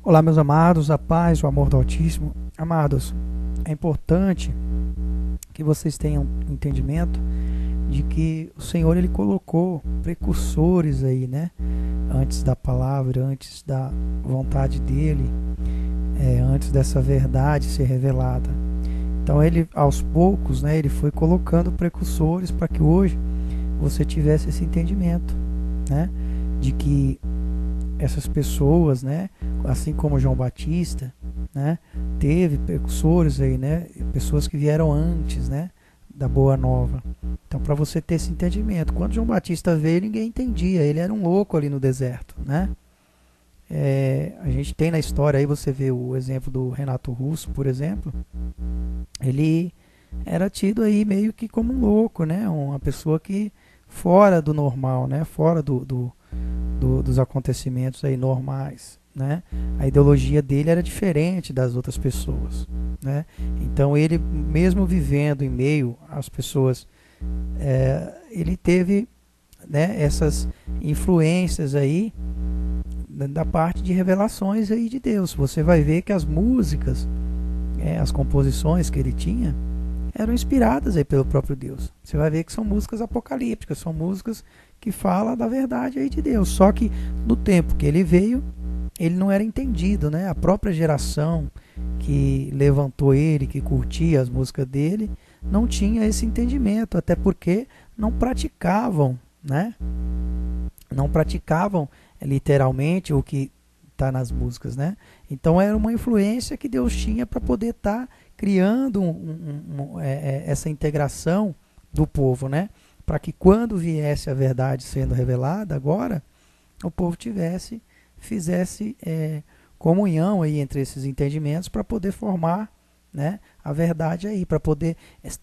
Olá, meus amados, a paz, o amor do Altíssimo. Amados, é importante que vocês tenham entendimento de que o Senhor ele colocou precursores aí, né? Antes da palavra, antes da vontade dele, antes dessa verdade ser revelada. Então ele, aos poucos, né, ele foi colocando precursores para que hoje você tivesse esse entendimento, né? De que essas pessoas, né, assim como João Batista, né, teve precursores aí, né, pessoas que vieram antes, né, da Boa Nova. Então, para você ter esse entendimento, quando João Batista veio, ninguém entendia, ele era um louco ali no deserto, né? A gente tem na história aí, você vê o exemplo do Renato Russo, por exemplo, ele era tido aí meio que como um louco, né, uma pessoa que fora do normal, né, fora dos acontecimentos aí normais, né? A ideologia dele era diferente das outras pessoas, né? Então ele, mesmo vivendo em meio às pessoas, ele teve, né, essas influências aí da parte de revelações aí de Deus. Você vai ver que as músicas, as composições que ele tinha eram inspiradas aí pelo próprio Deus. Você vai ver que são músicas apocalípticas, são músicas que falam da verdade aí de Deus. Só que no tempo que ele veio, ele não era entendido, né? A própria geração que levantou ele, que curtia as músicas dele, não tinha esse entendimento, até porque não praticavam, né? Não praticavam literalmente o que está nas músicas, né? Então era uma influência que Deus tinha para poder estar criando essa integração do povo, né? Para que quando viesse a verdade sendo revelada agora, o povo fizesse comunhão aí entre esses entendimentos para poder formar, né, a verdade aí, para poder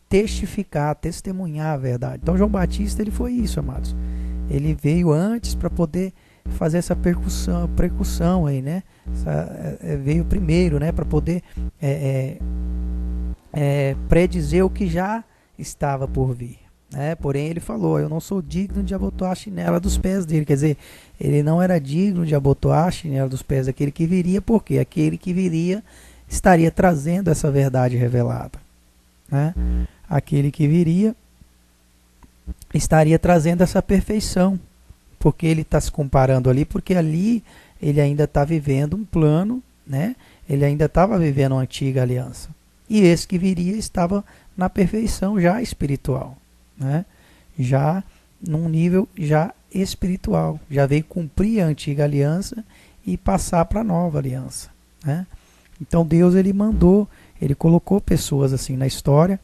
testificar, testemunhar a verdade. Então João Batista ele foi isso, amados. Ele veio antes para poder fazer essa percussão aí, né? Veio primeiro, né, para poder predizer o que já estava por vir. Porém ele falou, eu não sou digno de abotoar a chinela dos pés dele. Quer dizer, ele não era digno de abotoar a chinela dos pés daquele que viria, porque aquele que viria estaria trazendo essa verdade revelada, né? Aquele que viria estaria trazendo essa perfeição, porque ele está se comparando ali, porque ali ele ainda está vivendo um plano, né? Ele ainda estava vivendo uma antiga aliança, e esse que viria estava na perfeição já espiritual, né? Já num nível já espiritual, já veio cumprir a antiga aliança e passar para a nova aliança, né? Então Deus ele mandou, ele colocou pessoas assim na história,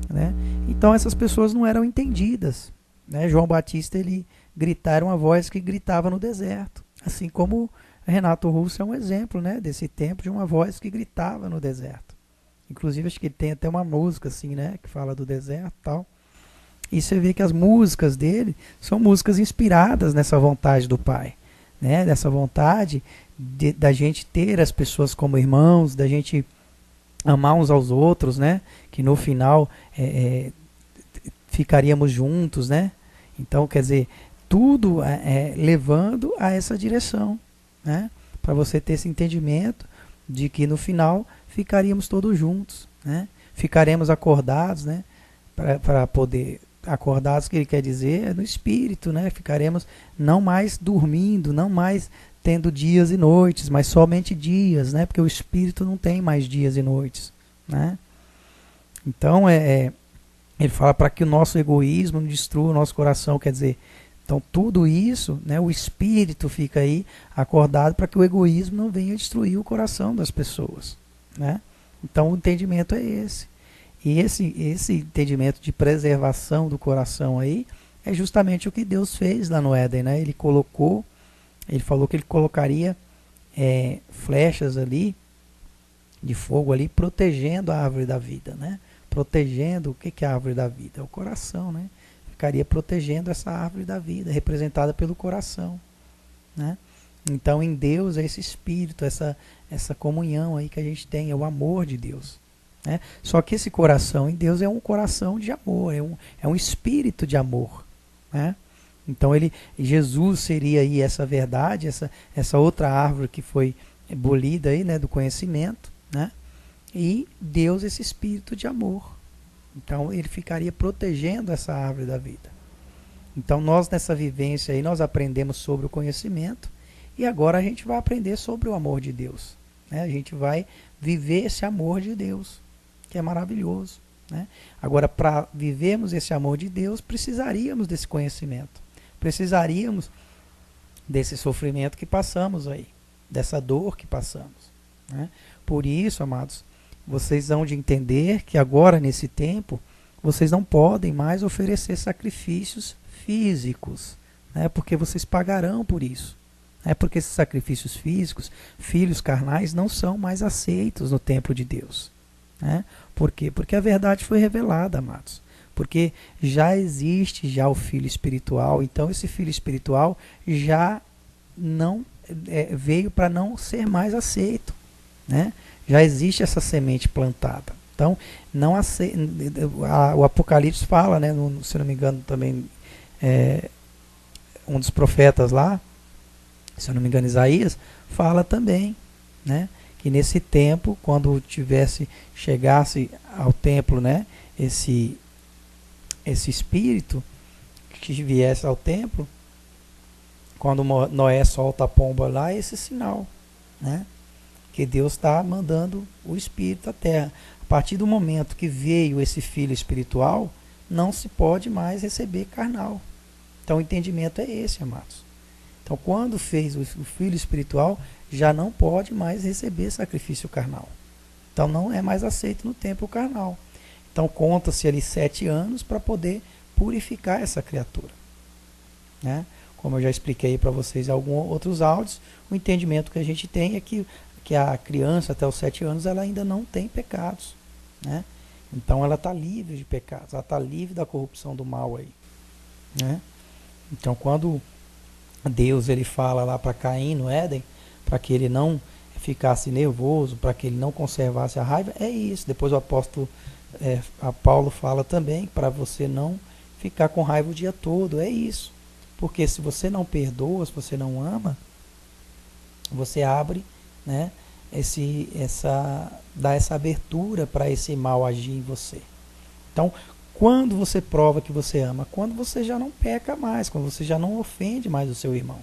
né? Então essas pessoas não eram entendidas, né? João Batista ele gritar uma voz que gritava no deserto, assim como Renato Russo é um exemplo, né, desse tempo de uma voz que gritava no deserto. Inclusive acho que ele tem até uma música assim, né, que fala do deserto e tal. E você vê que as músicas dele são músicas inspiradas nessa vontade do Pai, né? Dessa vontade da gente ter as pessoas como irmãos, da gente amar uns aos outros, né? Que no final ficaríamos juntos, né? Então, quer dizer, tudo levando a essa direção, né? Para você ter esse entendimento de que no final ficaríamos todos juntos, né? Ficaremos acordados, né? Para poder acordados, que ele quer dizer é no espírito, né? Ficaremos não mais dormindo, não mais tendo dias e noites, mas somente dias, né? Porque o espírito não tem mais dias e noites, né? Então ele fala para que o nosso egoísmo não destrua o nosso coração, quer dizer, então tudo isso, né? O espírito fica aí acordado para que o egoísmo não venha destruir o coração das pessoas, né? Então o entendimento é esse. E esse entendimento de preservação do coração aí é justamente o que Deus fez lá no Éden, né? Ele falou que ele colocaria flechas ali, de fogo ali, protegendo a árvore da vida, né? Protegendo, o que é a árvore da vida? É o coração, né? Ficaria protegendo essa árvore da vida, representada pelo coração, né? Então em Deus é esse espírito, essa comunhão aí que a gente tem, é o amor de Deus. Né? Só que esse coração em Deus é um coração de amor, é um espírito de amor, né? Então Jesus seria aí essa verdade, essa outra árvore que foi abolida aí, né, do conhecimento, né? E Deus esse espírito de amor. Então ele ficaria protegendo essa árvore da vida. Então nós nessa vivência aí nós aprendemos sobre o conhecimento e agora a gente vai aprender sobre o amor de Deus, né? A gente vai viver esse amor de Deus, que é maravilhoso, né? Agora, para vivermos esse amor de Deus, precisaríamos desse conhecimento, precisaríamos desse sofrimento que passamos aí, dessa dor que passamos, né? Por isso, amados, vocês hão de entender que agora, nesse tempo, vocês não podem mais oferecer sacrifícios físicos, né? Porque vocês pagarão por isso. Porque esses sacrifícios físicos, filhos carnais, não são mais aceitos no templo de Deus. Né? Por quê? Porque a verdade foi revelada, amados. Porque já existe já o filho espiritual, então esse filho espiritual já não veio para não ser mais aceito. Né? Já existe essa semente plantada. Então, não o Apocalipse fala, né, se não me engano também, um dos profetas lá, se eu não me engano, Isaías, fala também, né, que nesse tempo, quando chegasse ao templo, né, esse espírito que viesse ao templo, quando Noé solta a pomba lá, é esse sinal, né, que Deus está mandando o espírito à terra. A partir do momento que veio esse filho espiritual, não se pode mais receber carnal. Então o entendimento é esse, amados. Então, quando fez o filho espiritual, já não pode mais receber sacrifício carnal. Então, não é mais aceito no templo carnal. Então, conta-se ali 7 anos para poder purificar essa criatura. Né? Como eu já expliquei para vocês em alguns outros áudios, o entendimento que a gente tem é que a criança, até os 7 anos, ela ainda não tem pecados. Né? Então, ela está livre de pecados, ela está livre da corrupção do mal aí. Né? Então, quando Deus ele fala lá para Caim no Éden, para que ele não ficasse nervoso, para que ele não conservasse a raiva, é isso. Depois o apóstolo Paulo fala também para você não ficar com raiva o dia todo, é isso. Porque se você não perdoa, se você não ama, você abre, né, dá essa abertura para esse mal agir em você. Então, quando você prova que você ama? Quando você já não peca mais, quando você já não ofende mais o seu irmão.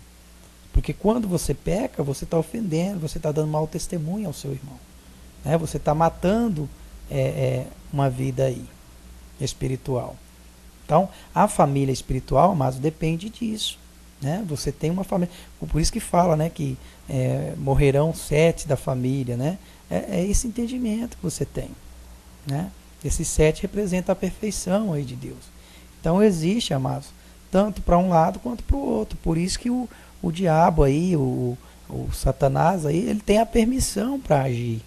Porque quando você peca, você está ofendendo, você está dando mau testemunho ao seu irmão. Né? Você está matando uma vida aí, espiritual. Então, a família espiritual, mas depende disso. Né? Você tem uma família. Por isso que fala, né, que morrerão 7 da família. Né? É esse entendimento que você tem. Né? Esse 7 representa a perfeição aí de Deus. Então existe, amados, tanto para um lado quanto para o outro. Por isso que o diabo aí, o Satanás aí, ele tem a permissão para agir.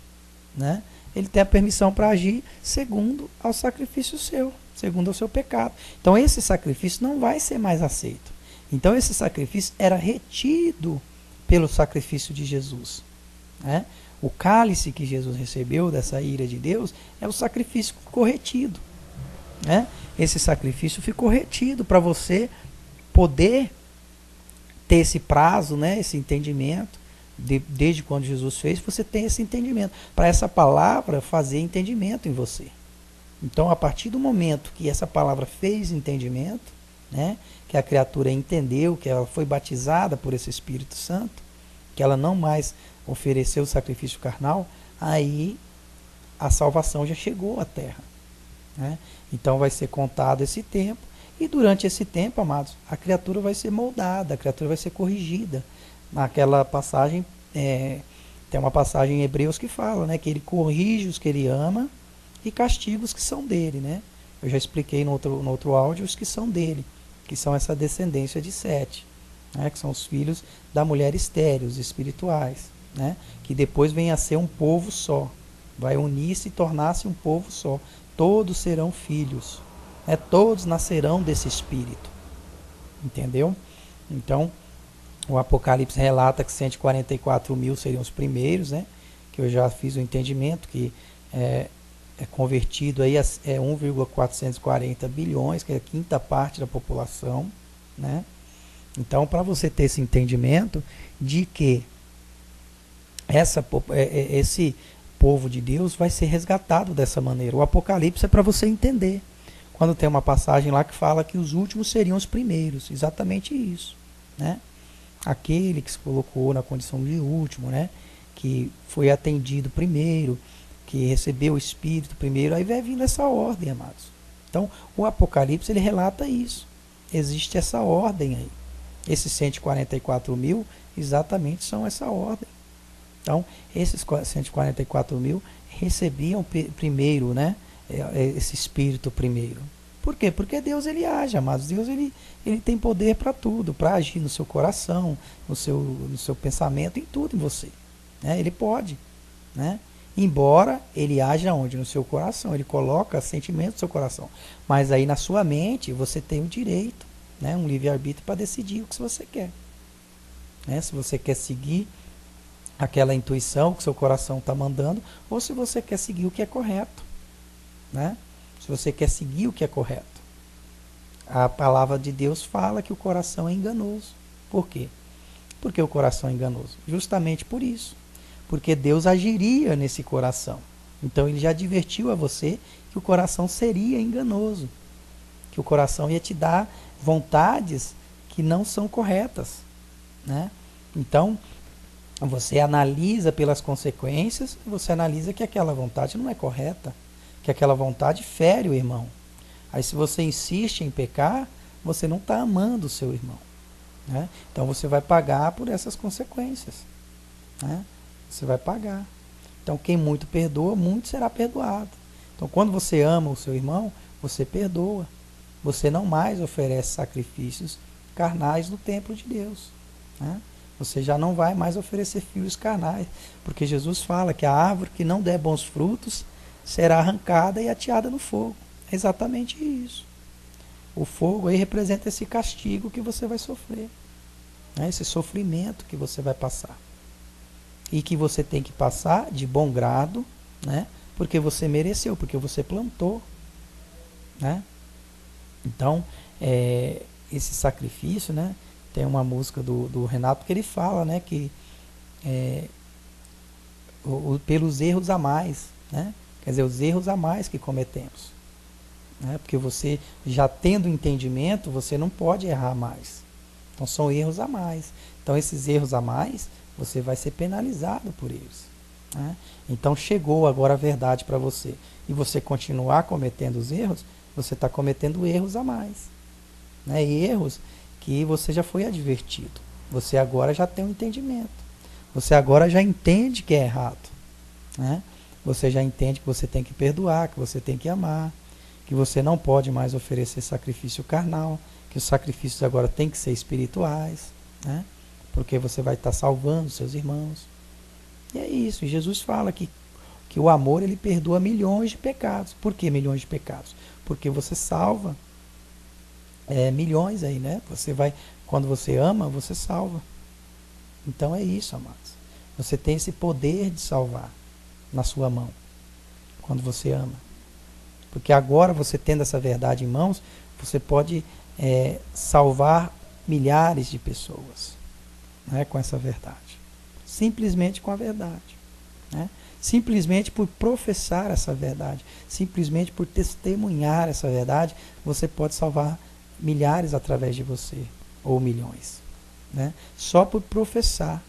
Né? Ele tem a permissão para agir segundo ao sacrifício seu, segundo ao seu pecado. Então esse sacrifício não vai ser mais aceito. Então esse sacrifício era retido pelo sacrifício de Jesus. Né? O cálice que Jesus recebeu dessa ira de Deus é o sacrifício que ficou retido. Né? Esse sacrifício ficou retido para você poder ter esse prazo, né? Esse entendimento. Desde quando Jesus fez, você tem esse entendimento. Para essa palavra fazer entendimento em você. Então, a partir do momento que essa palavra fez entendimento, né? Que a criatura entendeu, que ela foi batizada por esse Espírito Santo, que ela não mais ofereceu o sacrifício carnal, aí a salvação já chegou à terra. Né? Então vai ser contado esse tempo, e durante esse tempo, amados, a criatura vai ser moldada, a criatura vai ser corrigida. Naquela passagem, tem uma passagem em Hebreus que fala, né, que ele corrige os que ele ama e castiga os que são dele. Né? Eu já expliquei no outro áudio os que são dele, que são essa descendência de Sete, né, que são os filhos da mulher estéril, os espirituais. Né, que depois vem a ser um povo só, vai unir-se e tornar-se um povo só. Todos serão filhos, né, todos nascerão desse espírito. Entendeu? Então, o Apocalipse relata que 144 mil seriam os primeiros, né, que eu já fiz o entendimento, que é convertido aí a 1,440 bilhões, que é a quinta parte da população. Né? Então, para você ter esse entendimento de que esse povo de Deus vai ser resgatado dessa maneira. O Apocalipse é para você entender. Quando tem uma passagem lá que fala que os últimos seriam os primeiros, exatamente isso, né? Aquele que se colocou na condição de último, né? Que foi atendido primeiro, que recebeu o Espírito primeiro, aí vai vindo essa ordem, amados. Então, o Apocalipse, ele relata isso. Existe essa ordem aí. Esses 144 mil, exatamente são essa ordem. Então, esses 144 mil recebiam primeiro, né? Esse Espírito primeiro. Por quê? Porque Deus, ele age, amados. Deus, ele tem poder para tudo, para agir no seu coração, no seu pensamento, em tudo em você. Né? Ele pode, né? Embora ele haja onde? No seu coração. Ele coloca sentimentos no seu coração. Mas aí na sua mente você tem o direito, né? Um livre-arbítrio para decidir o que você quer. Né? Se você quer seguir aquela intuição que seu coração está mandando, ou se você quer seguir o que é correto. Né? Se você quer seguir o que é correto. A palavra de Deus fala que o coração é enganoso. Por quê? Porque o coração é enganoso? Justamente por isso. Porque Deus agiria nesse coração. Então ele já advertiu a você que o coração seria enganoso. Que o coração ia te dar vontades que não são corretas. Né? Então, você analisa pelas consequências, você analisa que aquela vontade não é correta. Que aquela vontade fere o irmão. Aí se você insiste em pecar, você não está amando o seu irmão. Né? Então você vai pagar por essas consequências. Né? Você vai pagar. Então quem muito perdoa, muito será perdoado. Então quando você ama o seu irmão, você perdoa. Você não mais oferece sacrifícios carnais no templo de Deus. Né? Você já não vai mais oferecer filhos carnais. Porque Jesus fala que a árvore que não der bons frutos será arrancada e ateada no fogo. É exatamente isso. O fogo aí representa esse castigo que você vai sofrer. Né? Esse sofrimento que você vai passar. E que você tem que passar de bom grado, né? Porque você mereceu, porque você plantou. Né? Então, esse sacrifício, né? Tem uma música do Renato que ele fala, né? Que pelos erros a mais, né? Quer dizer, os erros a mais que cometemos. Né? Porque você, já tendo entendimento, você não pode errar mais. Então, são erros a mais. Então, esses erros a mais, você vai ser penalizado por eles. Né? Então, chegou agora a verdade para você. E você continuar cometendo os erros, você está cometendo erros a mais. Né? Erros que você já foi advertido. Você agora já tem um entendimento. Você agora já entende que é errado. Né? Você já entende que você tem que perdoar, que você tem que amar, que você não pode mais oferecer sacrifício carnal, que os sacrifícios agora têm que ser espirituais, né? Porque você vai estar salvando seus irmãos. E é isso. E Jesus fala que o amor, ele perdoa milhões de pecados. Por que milhões de pecados? Porque você salva milhões aí, né? Quando você ama, você salva. Então é isso, amados. Você tem esse poder de salvar na sua mão, quando você ama. Porque agora, você tendo essa verdade em mãos, você pode salvar milhares de pessoas, né, com essa verdade. Simplesmente com a verdade. Né? Simplesmente por professar essa verdade, simplesmente por testemunhar essa verdade, você pode salvar milhares através de você, ou milhões. Né? Só por professar.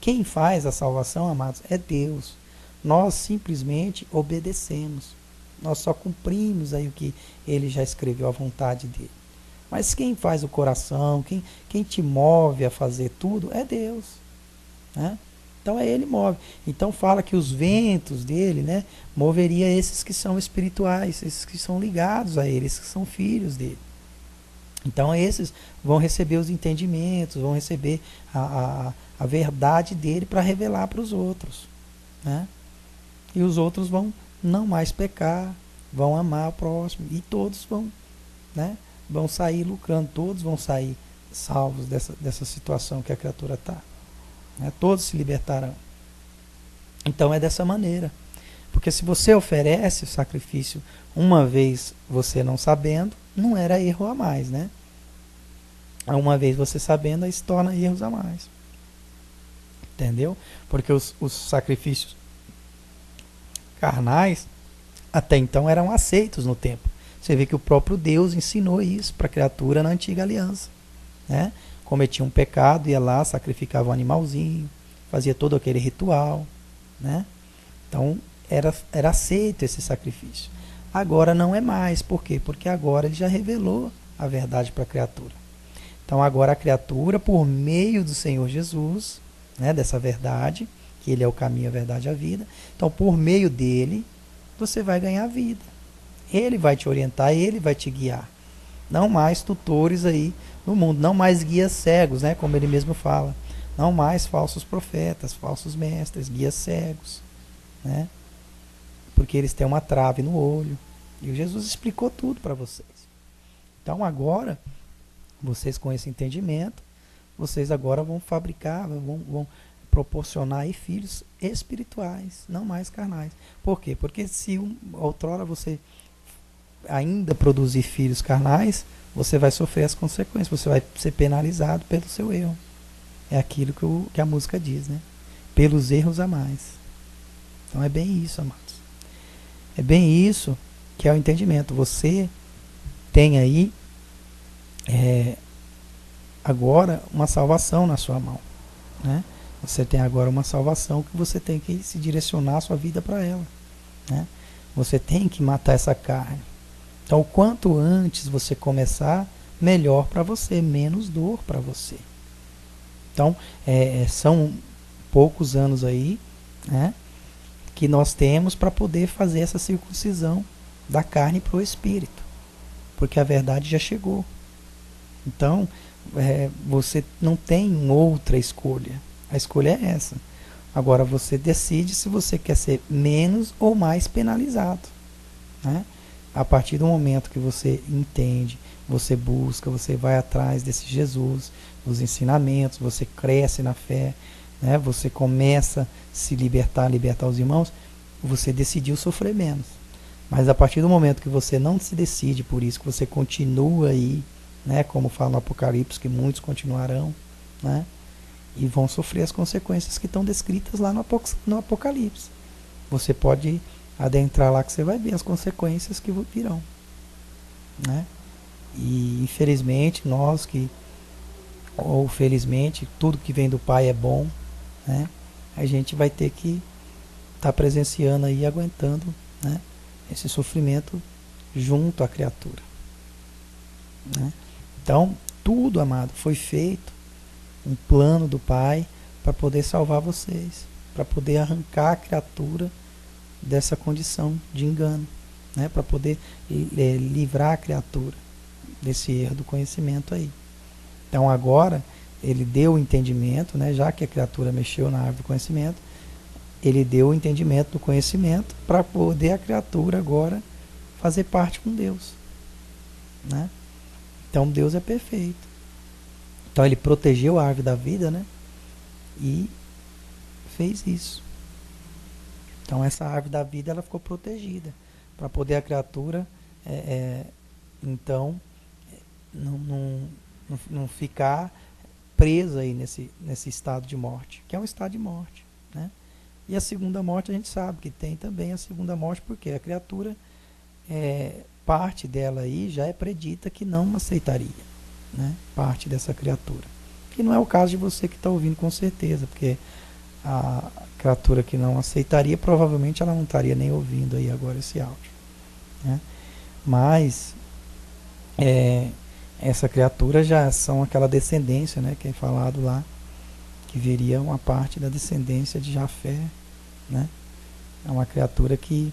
Quem faz a salvação, amados, é Deus. Nós simplesmente obedecemos. Nós só cumprimos aí o que ele já escreveu, a vontade dele. Mas quem faz o coração, quem te move a fazer tudo, é Deus. Né? Então ele move. Então fala que os ventos dele, né, moveria esses que são espirituais, esses que são ligados a ele, esses que são filhos dele. Então esses vão receber os entendimentos, vão receber a verdade dele para revelar para os outros. Né? E os outros vão não mais pecar, vão amar o próximo, e todos vão, né, vão sair lucrando, todos vão sair salvos dessa situação que a criatura está. Né? Todos se libertarão. Então é dessa maneira. Porque se você oferece o sacrifício uma vez você não sabendo, não era erro a mais, né? Uma vez você sabendo, aí se torna erros a mais. entendeu? Porque os sacrifícios carnais até então eram aceitos no templo. Você vê que o próprio Deus ensinou isso para a criatura na antiga aliança, né? Cometia um pecado, ia lá, sacrificava um animalzinho, fazia todo aquele ritual, né? Então era aceito esse sacrifício. Agora não é mais. Por quê? Porque agora ele já revelou a verdade para a criatura. Então agora a criatura, por meio do Senhor Jesus, né, dessa verdade, que ele é o caminho, a verdade e a vida, então por meio dele você vai ganhar vida. Ele vai te orientar, ele vai te guiar. Não mais tutores aí no mundo, não mais guias cegos, né, como ele mesmo fala. Não mais falsos profetas, falsos mestres, guias cegos, né? Porque eles têm uma trave no olho. E o Jesus explicou tudo para vocês. Então agora, vocês com esse entendimento, vocês agora vão fabricar, vão proporcionar aí filhos espirituais, não mais carnais. Por quê? Porque se outrora você ainda produzir filhos carnais, você vai sofrer as consequências, você vai ser penalizado pelo seu erro. É aquilo que a música diz, né? Pelos erros a mais. Então é bem isso, amados. É bem isso que é o entendimento. Você tem aí agora uma salvação na sua mão, né? Você tem agora uma salvação que você tem que se direcionar a sua vida para ela, né? Você tem que matar essa carne. Então, o quanto antes você começar, melhor para você, menos dor para você. Então, são poucos anos aí, né, que nós temos para poder fazer essa circuncisão da carne para o espírito, porque a verdade já chegou. Então, você não tem outra escolha. A escolha é essa. Agora você decide se você quer ser menos ou mais penalizado, né? A partir do momento que você entende, você busca, você vai atrás desse Jesus, dos ensinamentos, você cresce na fé, né? Você começa a se libertar os irmãos, você decidiu sofrer menos. Mas a partir do momento que você não se decide por isso, que você continua aí, né? Como fala no Apocalipse, que muitos continuarão, né? E vão sofrer as consequências que estão descritas lá no Apocalipse. Você pode adentrar lá que você vai ver as consequências que virão, né? E infelizmente ou felizmente, tudo que vem do Pai é bom, né? A gente vai ter que estar presenciando aí, aguentando, né, esse sofrimento junto à criatura, né? Então, tudo, amado, foi feito um plano do Pai para poder salvar vocês, para poder arrancar a criatura dessa condição de engano, né? Para poder livrar a criatura desse erro do conhecimento aí. Então agora ele deu o entendimento, né? Já que a criatura mexeu na árvore do conhecimento, ele deu o entendimento do conhecimento para poder a criatura agora fazer parte com Deus, né? Então Deus é perfeito. Então ele protegeu a árvore da vida, né? E fez isso. Então essa árvore da vida ela ficou protegida para poder a criatura então não ficar presa aí nesse estado de morte, que é um estado de morte, né? E a segunda morte a gente sabe que tem também a segunda morte, porque a criatura, parte dela aí já é predita que não aceitaria, né? Parte dessa criatura, que não é o caso de você que está ouvindo com certeza, porque a criatura que não aceitaria, provavelmente ela não estaria nem ouvindo aí agora esse áudio, né? Mas essa criatura já são aquela descendência, né, que é falado lá, que viria uma parte da descendência de Jafé, né? É uma criatura que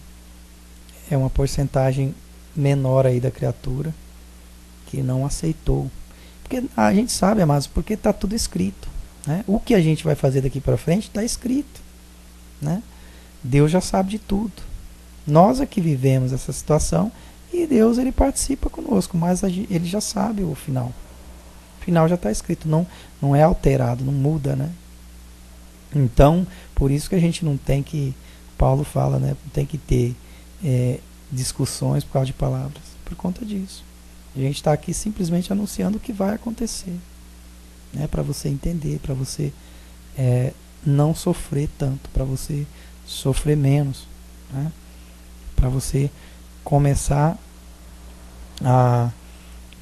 é uma porcentagem menor aí da criatura que não aceitou. Porque a gente sabe, amados, porque está tudo escrito, né? O que a gente vai fazer daqui para frente está escrito, né? Deus já sabe de tudo. Nós aqui vivemos essa situação e Deus ele participa conosco, mas ele já sabe o final. O final já está escrito, não é alterado, não muda, né? Então, por isso que a gente não tem que, Paulo fala, né? Não tem que ter discussões por causa de palavras, por conta disso. A gente está aqui simplesmente anunciando o que vai acontecer, né? Para você entender, para você não sofrer tanto, para você sofrer menos, né? Para você começar a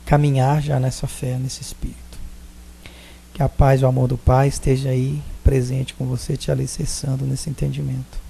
caminhar já nessa fé, nesse espírito. Que a paz e o amor do Pai esteja aí presente com você, te alicerçando nesse entendimento.